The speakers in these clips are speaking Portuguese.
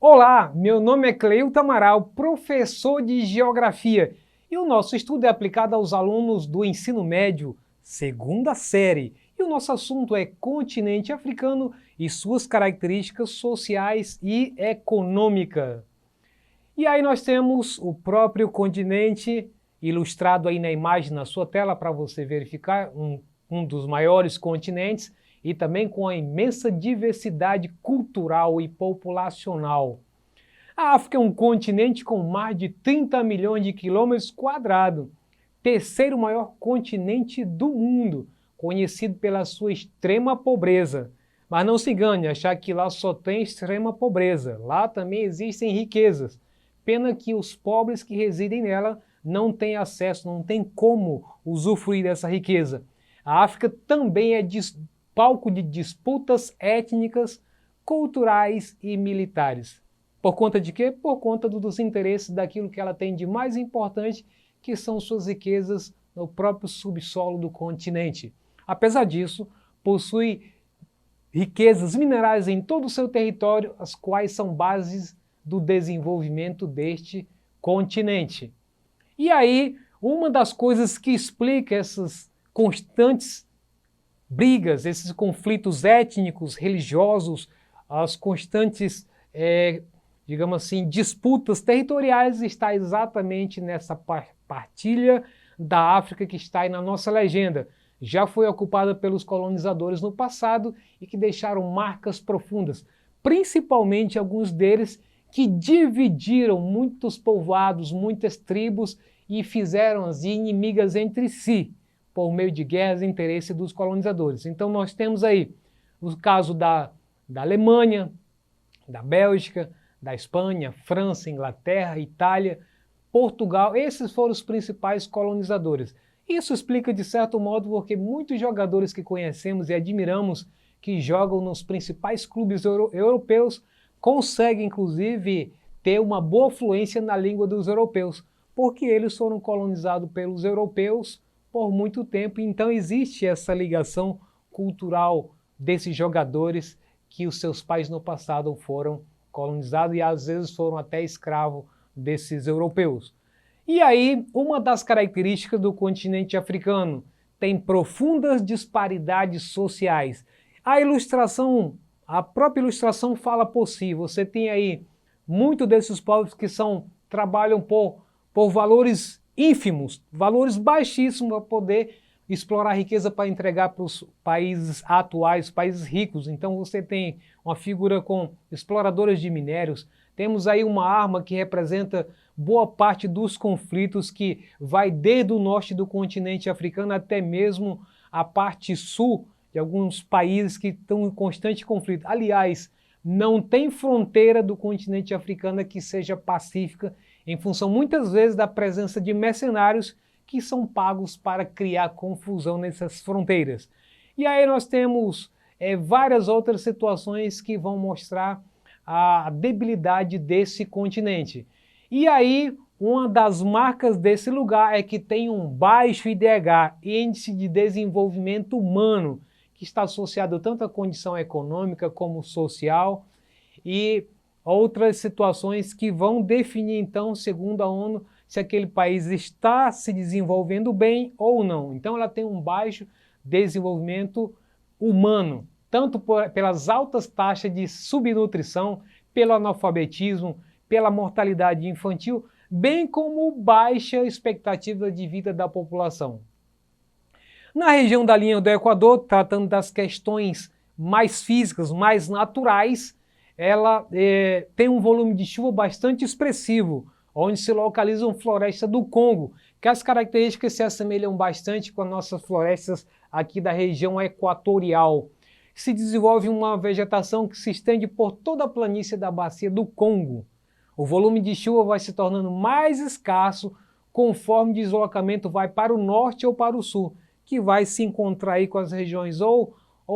Olá, meu nome é Cleilton Amaral, professor de Geografia, e o nosso estudo é aplicado aos alunos do ensino médio, segunda série. E o nosso assunto é continente africano e suas características sociais e econômicas. E aí nós temos o próprio continente ilustrado aí na imagem na sua tela para você verificar, um dos maiores continentes e também com a imensa diversidade cultural e populacional. A África é um continente com mais de 30 milhões de quilômetros quadrados, terceiro maior continente do mundo, conhecido pela sua extrema pobreza. Mas não se engane, achar que lá só tem extrema pobreza. Lá também existem riquezas. Pena que os pobres que residem nela não têm acesso, não têm como usufruir dessa riqueza. A África também é palco de disputas étnicas, culturais e militares. Por conta de quê? Por conta dos interesses daquilo que ela tem de mais importante, que são suas riquezas no próprio subsolo do continente. Apesar disso, possui riquezas minerais em todo o seu território, as quais são bases do desenvolvimento deste continente. E aí, uma das coisas que explica essas constantes brigas, esses conflitos étnicos, religiosos, as constantes, digamos assim, disputas territoriais está exatamente nessa partilha da África que está aí na nossa legenda. Já foi ocupada pelos colonizadores no passado e que deixaram marcas profundas, principalmente alguns deles que dividiram muitos povoados, muitas tribos e fizeram-as inimigas entre si, por meio de guerras e interesse dos colonizadores. Então nós temos aí o caso da Alemanha, da Bélgica, da Espanha, França, Inglaterra, Itália, Portugal. Esses foram os principais colonizadores. Isso explica de certo modo porque muitos jogadores que conhecemos e admiramos que jogam nos principais clubes europeus conseguem inclusive ter uma boa fluência na língua dos europeus, porque eles foram colonizados pelos europeus por muito tempo, então existe essa ligação cultural desses jogadores que os seus pais no passado foram colonizados e às vezes foram até escravos desses europeus. E aí, uma das características do continente africano tem profundas disparidades sociais. A própria ilustração fala por si. Você tem aí muitos desses povos que trabalham por valores ínfimos, valores baixíssimos para poder explorar a riqueza para entregar para os países atuais, países ricos. Então você tem uma figura com exploradores de minérios, temos aí uma arma que representa boa parte dos conflitos que vai desde o norte do continente africano até mesmo a parte sul de alguns países que estão em constante conflito. Aliás, não tem fronteira do continente africano que seja pacífica, em função muitas vezes da presença de mercenários que são pagos para criar confusão nessas fronteiras. E aí nós temos várias outras situações que vão mostrar a debilidade desse continente. E aí, uma das marcas desse lugar é que tem um baixo IDH, Índice de Desenvolvimento Humano, que está associado tanto à condição econômica como social e outras situações que vão definir, então, segundo a ONU, se aquele país está se desenvolvendo bem ou não. Então ela tem um baixo desenvolvimento humano, tanto pelas altas taxas de subnutrição, pelo analfabetismo, pela mortalidade infantil, bem como baixa expectativa de vida da população. Na região da linha do Equador, tratando das questões mais físicas, mais naturais, ela tem um volume de chuva bastante expressivo, onde se localizam florestas do Congo, que as características se assemelham bastante com as nossas florestas aqui da região equatorial. Se desenvolve uma vegetação que se estende por toda a planície da bacia do Congo. O volume de chuva vai se tornando mais escasso conforme o deslocamento vai para o norte ou para o sul, que vai se encontrar aí com as regiões ou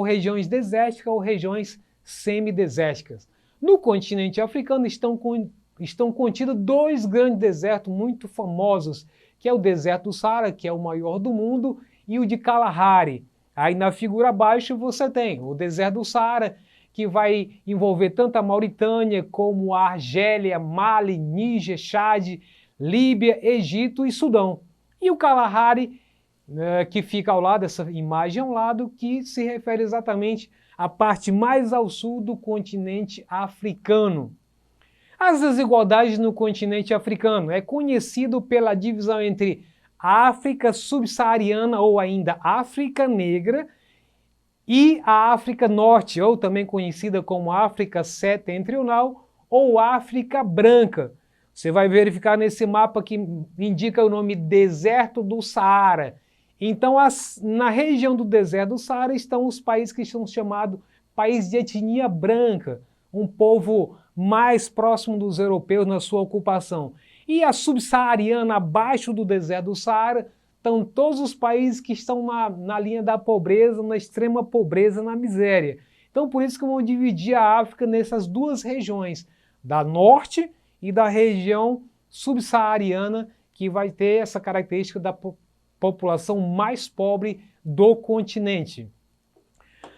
regiões desérticas ou regiões semidesérticas. No continente africano estão contidos dois grandes desertos muito famosos, que é o deserto do Saara, que é o maior do mundo, e o de Kalahari. Aí na figura abaixo você tem o deserto do Saara, que vai envolver tanto a Mauritânia como a Argélia, Mali, Níger, Chad, Líbia, Egito e Sudão. E o Kalahari, que fica ao lado, essa imagem ao lado, que se refere exatamente à parte mais ao sul do continente africano. As desigualdades no continente africano é conhecido pela divisão entre África subsaariana ou ainda África Negra e a África Norte, ou também conhecida como África Setentrional ou África Branca. Você vai verificar nesse mapa que indica o nome Deserto do Saara. Então, na região do Deserto do Saara estão os países que são chamados países de etnia branca, um povo mais próximo dos europeus na sua ocupação. E a subsaariana, abaixo do deserto do Saara, estão todos os países que estão na linha da pobreza, na extrema pobreza, na miséria. Então, por isso que vão dividir a África nessas duas regiões, da norte e da região subsaariana, que vai ter essa característica da população mais pobre do continente.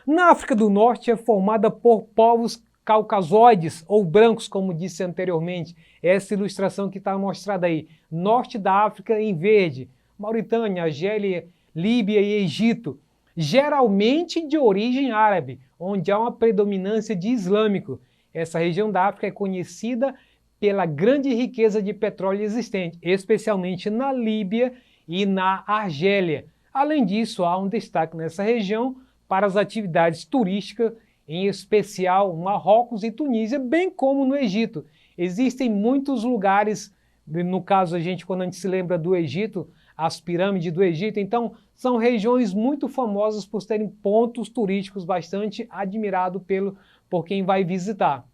Na África do Norte é formada por povos caucasoides ou brancos, como disse anteriormente. Essa ilustração que está mostrada aí. Norte da África em verde, Mauritânia, Argélia, Líbia e Egito. Geralmente de origem árabe, onde há uma predominância de islâmico. Essa região da África é conhecida pela grande riqueza de petróleo existente, especialmente na Líbia e na Argélia. Além disso, há um destaque nessa região para as atividades turísticas, em especial Marrocos e Tunísia, bem como no Egito. Existem muitos lugares, no caso quando a gente se lembra do Egito, as pirâmides do Egito, então são regiões muito famosas por terem pontos turísticos bastante admirados por quem vai visitar.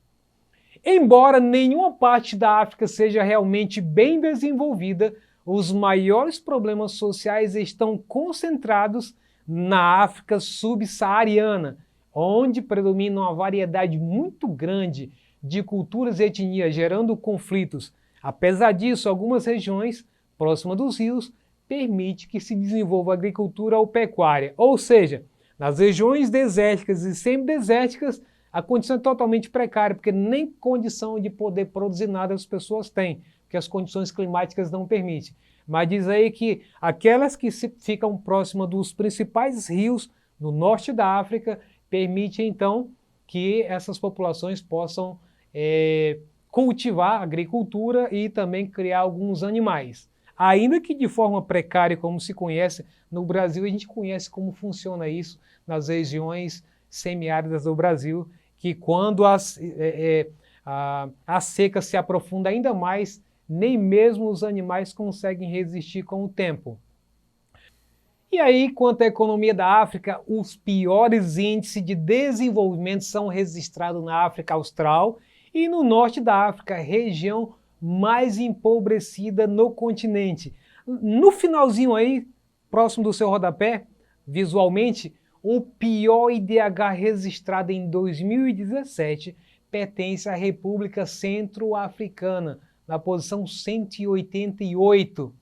Embora nenhuma parte da África seja realmente bem desenvolvida, os maiores problemas sociais estão concentrados na África subsaariana, onde predomina uma variedade muito grande de culturas e etnias, gerando conflitos. Apesar disso, algumas regiões próximas dos rios permitem que se desenvolva a agricultura ou pecuária. Ou seja, nas regiões desérticas e semidesérticas, a condição é totalmente precária, porque nem condição de poder produzir nada as pessoas têm, porque as condições climáticas não permitem. Mas diz aí que aquelas que ficam próximas dos principais rios no norte da África permite então que essas populações possam cultivar agricultura e também criar alguns animais. Ainda que de forma precária, como se conhece no Brasil, a gente conhece como funciona isso nas regiões semiáridas do Brasil, que quando a seca se aprofunda ainda mais, nem mesmo os animais conseguem resistir com o tempo. E aí, quanto à economia da África, os piores índices de desenvolvimento são registrados na África Austral e no norte da África, região mais empobrecida no continente. No finalzinho aí, próximo do seu rodapé, visualmente, o pior IDH registrado em 2017 pertence à República Centro-Africana, na posição 188.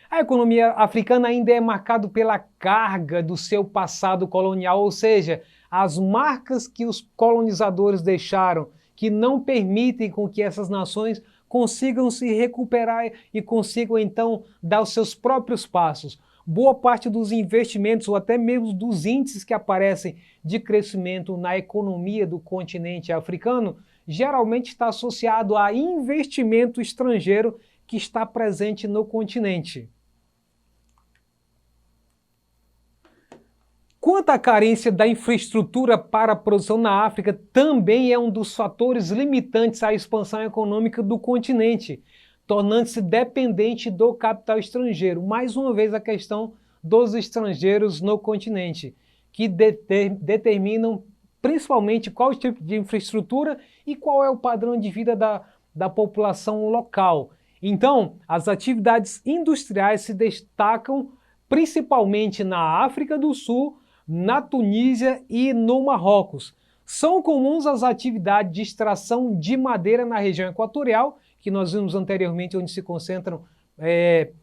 A economia africana ainda é marcada pela carga do seu passado colonial, ou seja, as marcas que os colonizadores deixaram, que não permitem com que essas nações consigam se recuperar e consigam então dar os seus próprios passos. Boa parte dos investimentos ou até mesmo dos índices que aparecem de crescimento na economia do continente africano geralmente está associado a investimento estrangeiro que está presente no continente. Quanto à carência da infraestrutura para a produção na África, também é um dos fatores limitantes à expansão econômica do continente, tornando-se dependente do capital estrangeiro. Mais uma vez a questão dos estrangeiros no continente, que determinam principalmente qual é o tipo de infraestrutura e qual é o padrão de vida da população local. Então, as atividades industriais se destacam principalmente na África do Sul, na Tunísia e no Marrocos. São comuns as atividades de extração de madeira na região equatorial, que nós vimos anteriormente, onde se concentram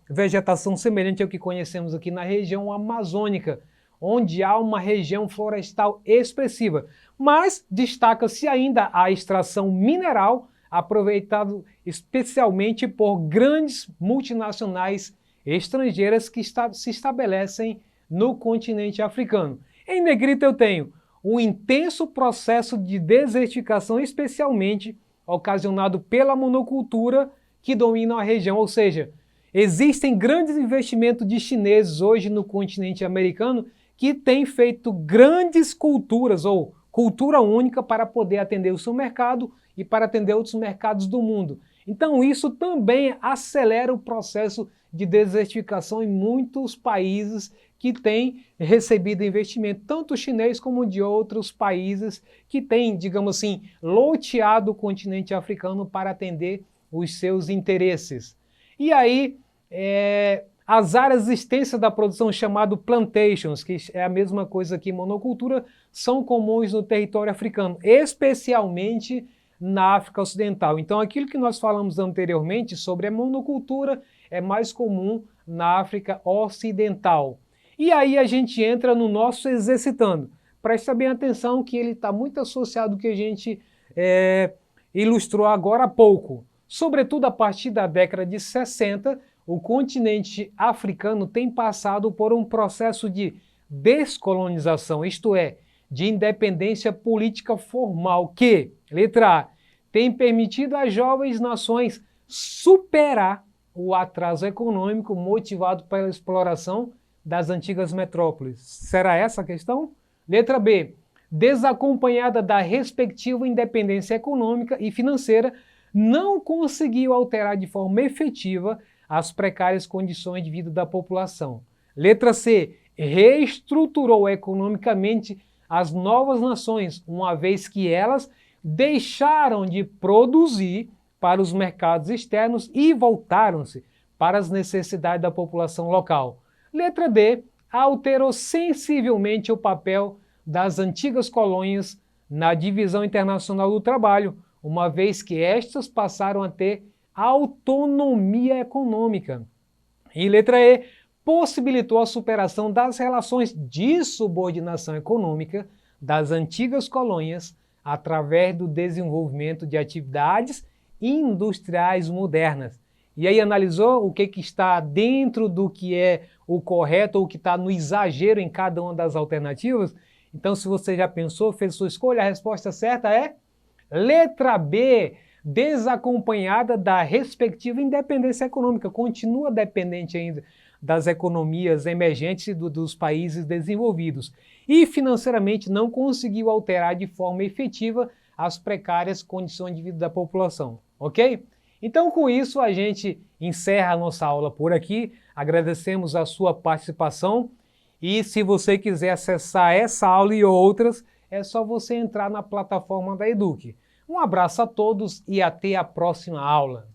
vegetação semelhante ao que conhecemos aqui na região amazônica, onde há uma região florestal expressiva. mas destaca-se ainda a extração mineral, aproveitado especialmente por grandes multinacionais estrangeiras que se estabelecem no continente africano. Em negrita eu tenho um intenso processo de desertificação, especialmente ocasionado pela monocultura que domina a região, ou seja, existem grandes investimentos de chineses hoje no continente americano que têm feito grandes culturas ou cultura única para poder atender o seu mercado e para atender outros mercados do mundo. Então isso também acelera o processo de desertificação em muitos países que têm recebido investimento, tanto chinês como de outros países que têm, digamos assim, loteado o continente africano para atender os seus interesses. E aí, as áreas extensas da produção chamado plantations, que é a mesma coisa que monocultura, são comuns no território africano, especialmente na África Ocidental. Então aquilo que nós falamos anteriormente sobre a monocultura é mais comum na África Ocidental. E aí a gente entra no nosso exercitando. Presta bem atenção que ele está muito associado ao que a gente ilustrou agora há pouco. Sobretudo a partir da década de 60, o continente africano tem passado por um processo de descolonização, isto é, de independência política formal que, letra A, tem permitido às jovens nações superar o atraso econômico motivado pela exploração das antigas metrópoles. Será essa a questão? Letra B, desacompanhada da respectiva independência econômica e financeira, não conseguiu alterar de forma efetiva as precárias condições de vida da população. Letra C, reestruturou economicamente as novas nações, uma vez que elas deixaram de produzir para os mercados externos e voltaram-se para as necessidades da população local. Letra D, alterou sensivelmente o papel das antigas colônias na divisão internacional do trabalho, uma vez que estas passaram a ter autonomia econômica. E letra E, possibilitou a superação das relações de subordinação econômica das antigas colônias através do desenvolvimento de atividades industriais modernas. E aí analisou o que está dentro do que é o correto ou o que está no exagero em cada uma das alternativas? Então, se você já pensou, fez sua escolha, a resposta certa é letra B, desacompanhada da respectiva independência econômica. Continua dependente ainda das economias emergentes e dos países desenvolvidos. E financeiramente não conseguiu alterar de forma efetiva as precárias condições de vida da população. Ok? Então, com isso, a gente encerra a nossa aula por aqui. Agradecemos a sua participação. E se você quiser acessar essa aula e outras, é só você entrar na plataforma da Eduque. Um abraço a todos e até a próxima aula.